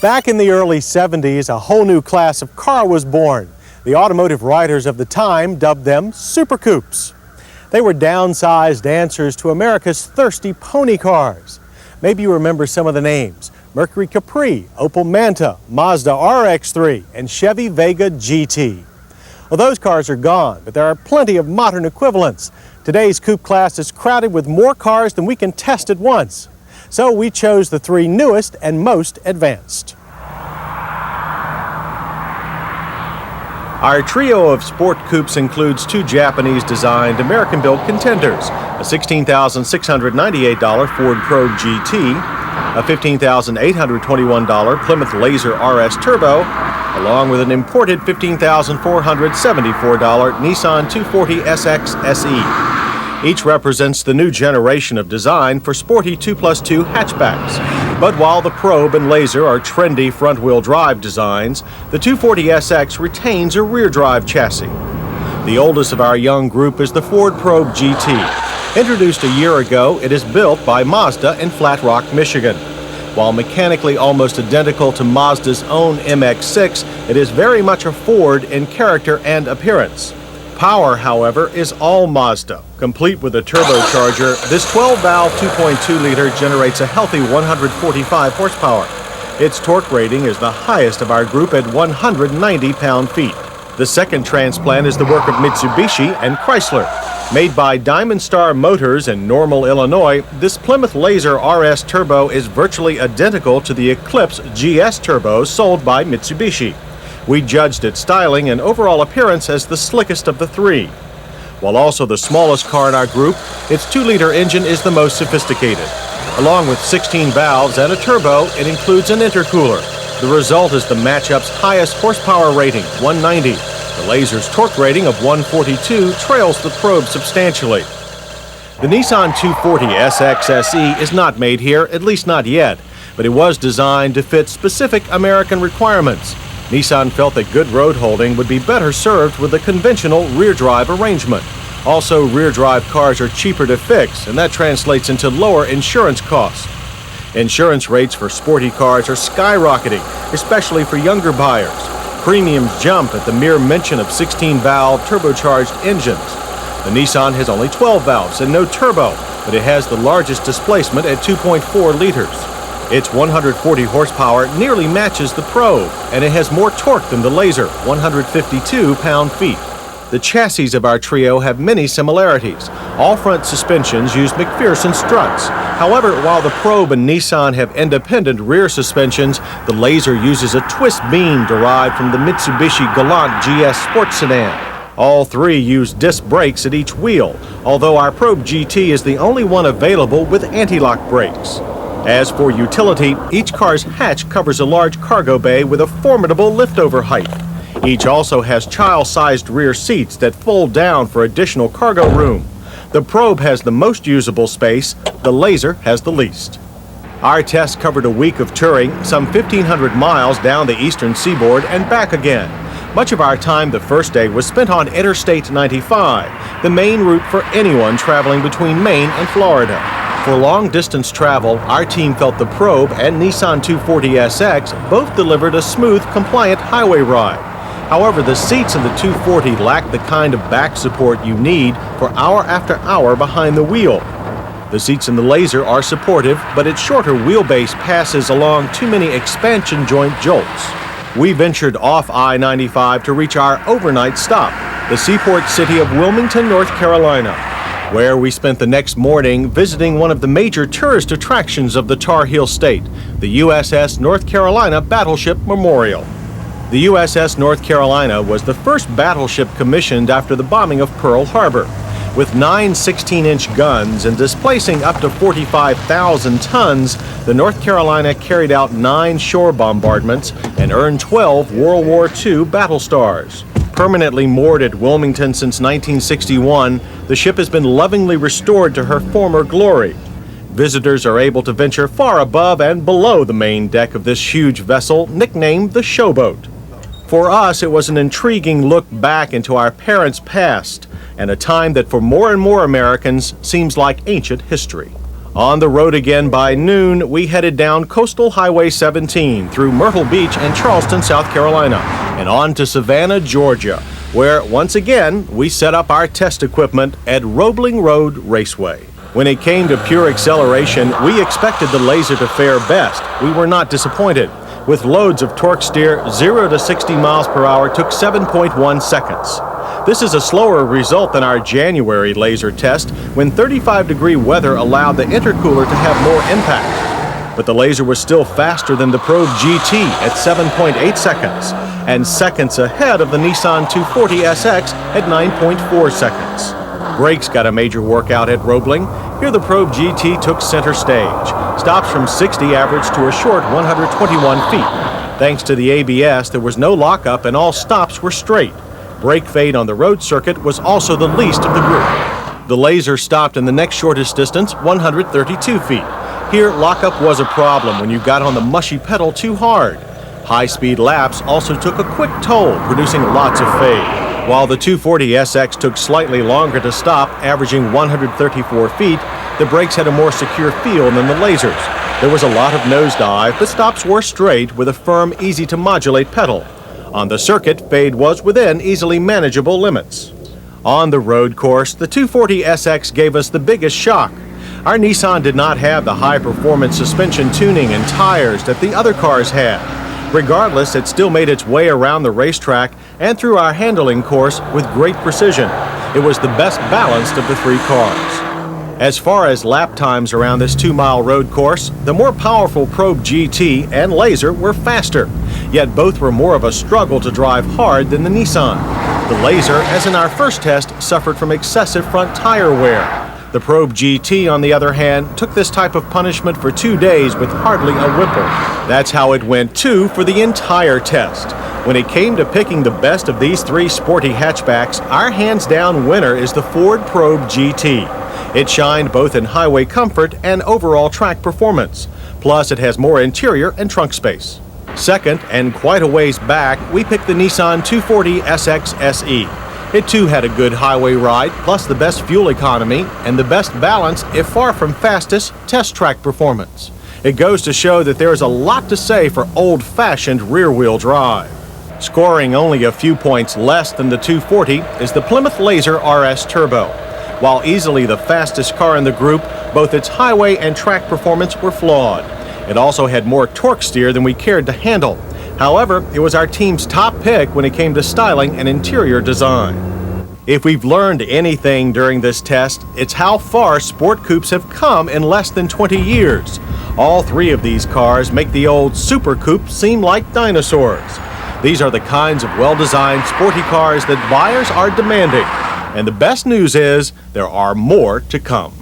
Back in the early 70s, a whole new class of car was born. The automotive writers of the time dubbed them super coupes. They were downsized answers to America's thirsty pony cars. Maybe you remember some of the names: Mercury Capri, Opel Manta, Mazda RX-3, and Chevy Vega GT. Well, those cars are gone, but there are plenty of modern equivalents. Today's coupe class is crowded with more cars than we can test at once. So we chose the three newest and most advanced. Our trio of sport coupes includes two Japanese-designed, American-built contenders, a $16,698 Ford Probe GT, a $15,821 Plymouth Laser RS Turbo, along with an imported $15,474 Nissan 240SX-SE. Each represents the new generation of design for sporty 2+2 hatchbacks. But while the Probe and Laser are trendy front-wheel drive designs, the 240SX retains a rear-drive chassis. The oldest of our young group is the Ford Probe GT. Introduced a year ago, it is built by Mazda in Flat Rock, Michigan. While mechanically almost identical to Mazda's own MX-6, it is very much a Ford in character and appearance. Power, however, is all Mazda. Complete with a turbocharger, this 12-valve 2.2-liter generates a healthy 145 horsepower. Its torque rating is the highest of our group at 190 pound-feet. The second transplant is the work of Mitsubishi and Chrysler. Made by Diamond Star Motors in Normal, Illinois, this Plymouth Laser RS Turbo is virtually identical to the Eclipse GS Turbo sold by Mitsubishi. We judged its styling and overall appearance as the slickest of the three. While also the smallest car in our group, its 2-liter engine is the most sophisticated. Along with 16 valves and a turbo, it includes an intercooler. The result is the matchup's highest horsepower rating, 190. The Laser's torque rating of 142 trails the Probe substantially. The Nissan 240SX-SE is not made here, at least not yet, but it was designed to fit specific American requirements. Nissan felt that good road holding would be better served with a conventional rear-drive arrangement. Also, rear-drive cars are cheaper to fix, and that translates into lower insurance costs. Insurance rates for sporty cars are skyrocketing, especially for younger buyers. Premiums jump at the mere mention of 16-valve turbocharged engines. The Nissan has only 12 valves and no turbo, but it has the largest displacement at 2.4 liters. Its 140 horsepower nearly matches the Probe, and it has more torque than the Laser, 152 pound-feet. The chassis of our trio have many similarities. All front suspensions use McPherson struts. However, while the Probe and Nissan have independent rear suspensions, the Laser uses a twist beam derived from the Mitsubishi Galant GS Sports Sedan. All three use disc brakes at each wheel, although our Probe GT is the only one available with anti-lock brakes. As for utility, each car's hatch covers a large cargo bay with a formidable liftover height. Each also has child-sized rear seats that fold down for additional cargo room. The Probe has the most usable space, the Laser has the least. Our test covered a week of touring, some 1,500 miles down the eastern seaboard and back again. Much of our time the first day was spent on Interstate 95, the main route for anyone traveling between Maine and Florida. For long-distance travel, our team felt the Probe and Nissan 240SX both delivered a smooth, compliant highway ride. However, the seats in the 240 lack the kind of back support you need for hour after hour behind the wheel. The seats in the Laser are supportive, but its shorter wheelbase passes along too many expansion joint jolts. We ventured off I-95 to reach our overnight stop, the seaport city of Wilmington, North Carolina, where we spent the next morning visiting one of the major tourist attractions of the Tar Heel State, the USS North Carolina Battleship Memorial. The USS North Carolina was the first battleship commissioned after the bombing of Pearl Harbor. With 9 16-inch guns and displacing up to 45,000 tons, the North Carolina carried out 9 shore bombardments and earned 12 World War II battle stars. Permanently moored at Wilmington since 1961, the ship has been lovingly restored to her former glory. Visitors are able to venture far above and below the main deck of this huge vessel, nicknamed the Showboat. For us, it was an intriguing look back into our parents' past, and a time that for more and more Americans seems like ancient history. On the road again by noon, we headed down Coastal Highway 17 through Myrtle Beach and Charleston, South Carolina, and on to Savannah, Georgia, where once again we set up our test equipment at Roebling Road Raceway. When it came to pure acceleration, we expected the Laser to fare best. We were not disappointed. With loads of torque steer, 0 to 60 miles per hour took 7.1 seconds. This is a slower result than our January Laser test, when 35-degree weather allowed the intercooler to have more impact. But the Laser was still faster than the Probe GT at 7.8 seconds, and seconds ahead of the Nissan 240SX at 9.4 seconds. Brakes got a major workout at Roebling. Here the Probe GT took center stage. Stops from 60 average to a short 121 feet. Thanks to the ABS, there was no lockup and all stops were straight. Brake fade on the road circuit was also the least of the group. The Laser stopped in the next shortest distance, 132 feet. Here, lockup was a problem when you got on the mushy pedal too hard. High-speed laps also took a quick toll, producing lots of fade. While the 240SX took slightly longer to stop, averaging 134 feet, the brakes had a more secure feel than the Lasers. There was a lot of nosedive, but stops were straight with a firm, easy-to-modulate pedal. On the circuit, fade was within easily manageable limits. On the road course, the 240SX gave us the biggest shock. Our Nissan did not have the high-performance suspension tuning and tires that the other cars had. Regardless, it still made its way around the racetrack and through our handling course with great precision. It was the best balanced of the three cars. As far as lap times around this 2-mile road course, the more powerful Probe GT and Laser were faster, yet both were more of a struggle to drive hard than the Nissan. The Laser, as in our first test, suffered from excessive front tire wear. The Probe GT, on the other hand, took this type of punishment for 2 days with hardly a whimper. That's how it went, too, for the entire test. When it came to picking the best of these three sporty hatchbacks, our hands-down winner is the Ford Probe GT. It shined both in highway comfort and overall track performance. Plus, it has more interior and trunk space. Second, and quite a ways back, we picked the Nissan 240SX-SE. It too had a good highway ride, plus the best fuel economy and the best balance, if far from fastest, test track performance. It goes to show that there is a lot to say for old-fashioned rear-wheel drive. Scoring only a few points less than the 240 is the Plymouth Laser RS Turbo. While easily the fastest car in the group, both its highway and track performance were flawed. It also had more torque steer than we cared to handle. However, it was our team's top pick when it came to styling and interior design. If we've learned anything during this test, it's how far sport coupes have come in less than 20 years. All three of these cars make the old Super Coupe seem like dinosaurs. These are the kinds of well-designed sporty cars that buyers are demanding. And the best news is there are more to come.